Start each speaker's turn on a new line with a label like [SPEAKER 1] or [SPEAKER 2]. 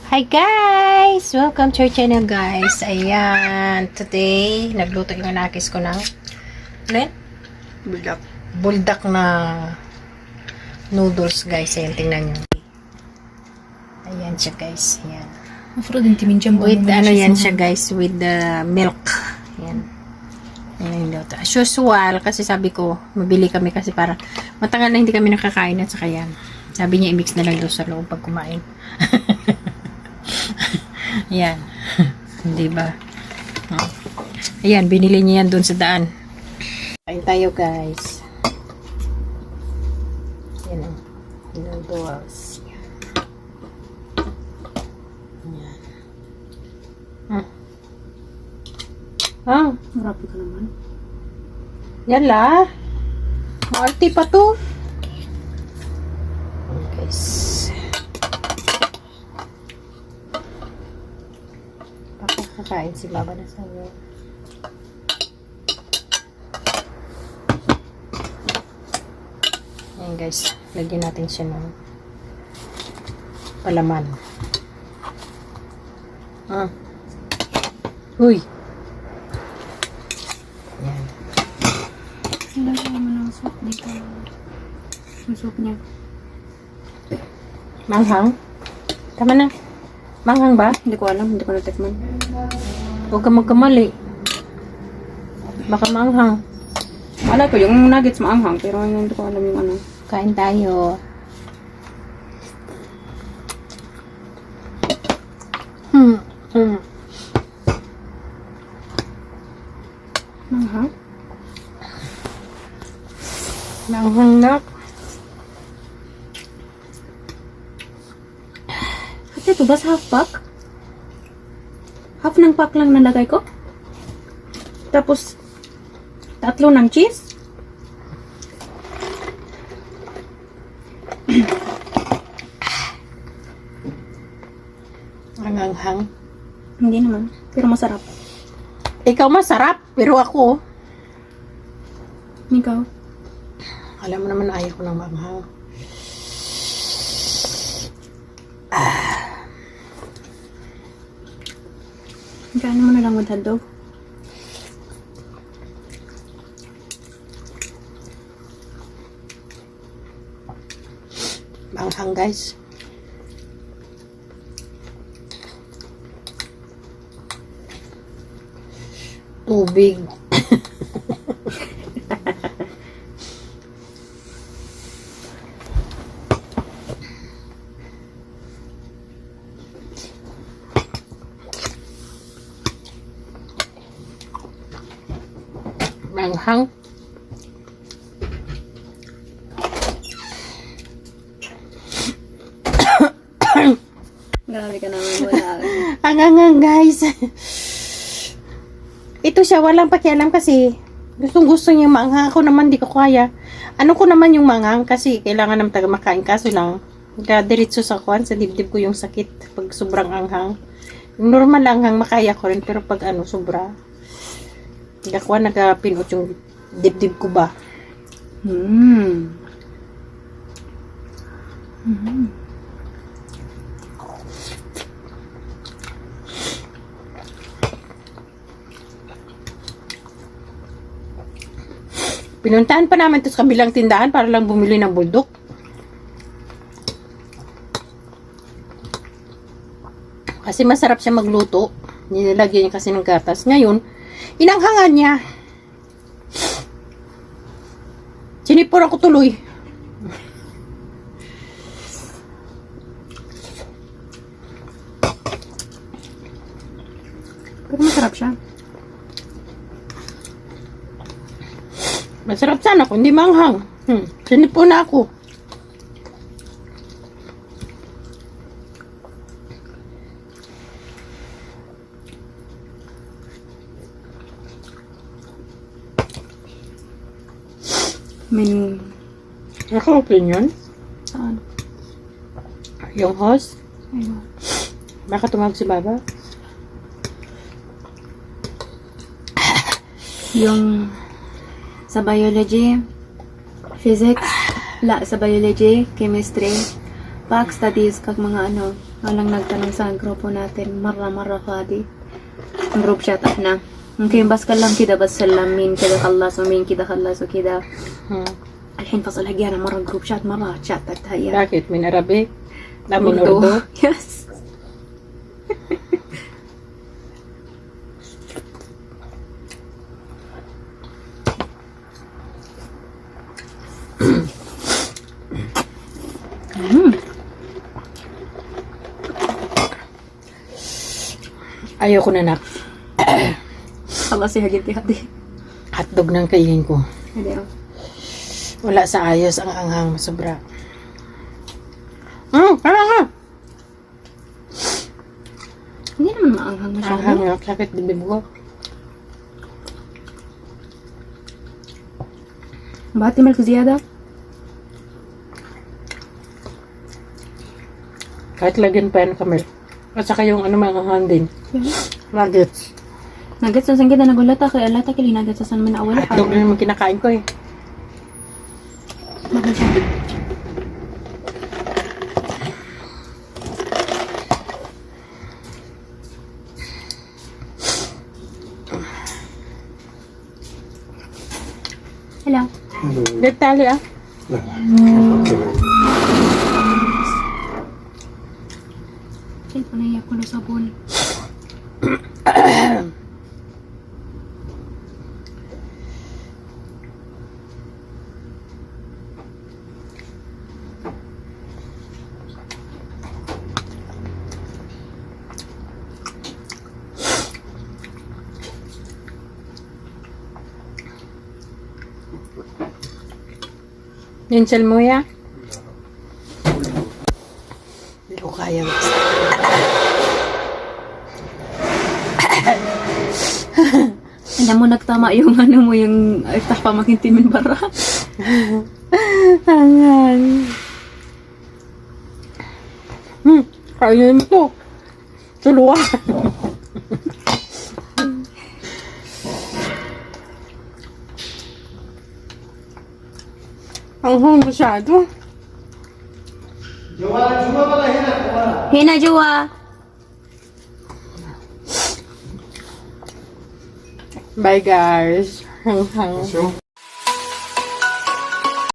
[SPEAKER 1] Hi guys! Welcome to our channel guys. Ayan. Today, nagluto yung anakis ko ng buldak na noodles guys. Ayan, tingnan nyo. Ayan siya guys. Ayan. With ano yan siya guys. With the milk. Ayan. Ayan yung luto. As usual, kasi sabi ko, mabili kami kasi para matagal na hindi kami nakakain at saka yan. Sabi niya, i-mix na lang doon sa loob pag kumain. Ayan. Diba? Ayan, binili niya yan doon sa daan. Kain tayo guys. Ayan o. Noodles. Ayan.
[SPEAKER 2] Marami ka naman.
[SPEAKER 1] Yan la. Marti pa to. Guys. Kakain si Baba na sa'yo. Ayan guys. Lagyan natin siya ng palaman. Uy! Ayan.
[SPEAKER 2] Lagyan mo ng soup dito. Yung soup niya.
[SPEAKER 1] Manghang? Tama na. Manghang ba?
[SPEAKER 2] Hindi ko alam. Hindi ko natikman.
[SPEAKER 1] Huwag ka magkamali. Baka manghang.
[SPEAKER 2] Wala ko. Yung nuggets maanghang. Pero hindi ko alam yung ano.
[SPEAKER 1] Kain tayo.
[SPEAKER 2] Maanghang?
[SPEAKER 1] Manghang na.
[SPEAKER 2] Kasi ito ba sa half pack? Half ng pack lang nalagay ko. Tapos, 3 ng cheese.
[SPEAKER 1] Ang anghang.
[SPEAKER 2] Hindi naman. Pero masarap.
[SPEAKER 1] Ikaw masarap, pero ako,
[SPEAKER 2] Ikaw?
[SPEAKER 1] alam mo naman ayaw ko ng manghang.
[SPEAKER 2] Kain mo na lang with hotdog.
[SPEAKER 1] Manghang guys. Tubig. Manghang.
[SPEAKER 2] Grabe ka naman. Wala.
[SPEAKER 1] Ang anghang guys. Ito siya, walang pakialam kasi gustong gusto niya manghang. Ako naman di ko kaya. Ano ko naman yung manghang kasi kailangan naman taga makain. Kaso lang, diretso sa kuwan, sa dibdib ko yung sakit pag sobrang anghang. Yung normal anghang makaya ko rin, pero pag ano, sobra. Nagkakuha, nagkapinot yung dibdib ko ba. Pinuntahan pa namin ito sa kabilang tindahan para lang bumili ng buldok. Kasi masarap siya magluto. Nilagyan niya kasi ng gatas. Ngayon, inanghangan niya. Sinipuran ko tuloy.
[SPEAKER 2] Pero masarap siya.
[SPEAKER 1] Masarap sana kung hindi manghang. Sinipon na ako.
[SPEAKER 2] Menu.
[SPEAKER 1] Ako opinion.
[SPEAKER 2] Saan?
[SPEAKER 1] Yung host.
[SPEAKER 2] Ayun.
[SPEAKER 1] Baka tumawag si Baba.
[SPEAKER 2] Yung sa biology, physics, sa biology, chemistry, pack studies, kag mga ano, Walang nagtanong sa grupo natin. Marra Fadi. Ang group chat na. ممكن بس كلام كده بس سلم مين كده خلص ومين كده خلص وكده. الحين فصل هجينا مرة جروب شات مرة شات تتهيأ.
[SPEAKER 1] Bakit? Min Arabic? Na min Urdu?
[SPEAKER 2] Yes.
[SPEAKER 1] Ayoko na nak.
[SPEAKER 2] خلاص يا جدي هدي.
[SPEAKER 1] Hotdog nang kainin ko.
[SPEAKER 2] هدي.
[SPEAKER 1] Wala sa ayos ang anghang sobra. Kaya nga.
[SPEAKER 2] Hindi naman maanghang masyado.
[SPEAKER 1] Anghang nga, sakit dibdib ko.
[SPEAKER 2] بعتي ملك زيادة؟
[SPEAKER 1] Kahit lagyan pa yan kami. At saka yung ano mga anghang din. Nuggets.
[SPEAKER 2] ناقص عشان كده انا اقول لا تاكل لا تاكلي ناقص عشان من اول
[SPEAKER 1] Hotdog na naman kinakain ko eh.
[SPEAKER 2] Hello.
[SPEAKER 1] Detalye ah.
[SPEAKER 2] كيف انا ياكل صابون؟
[SPEAKER 1] Yung salmuya? Hindi ko kaya.
[SPEAKER 2] Alam mo, nagtama yung ano mo, yung iftah pa makinti min bara.
[SPEAKER 1] Angan. Kainin mo to. Tuluwa. Ang hang masyado.
[SPEAKER 2] Hina Jowa.
[SPEAKER 1] Bye guys. Hang hang.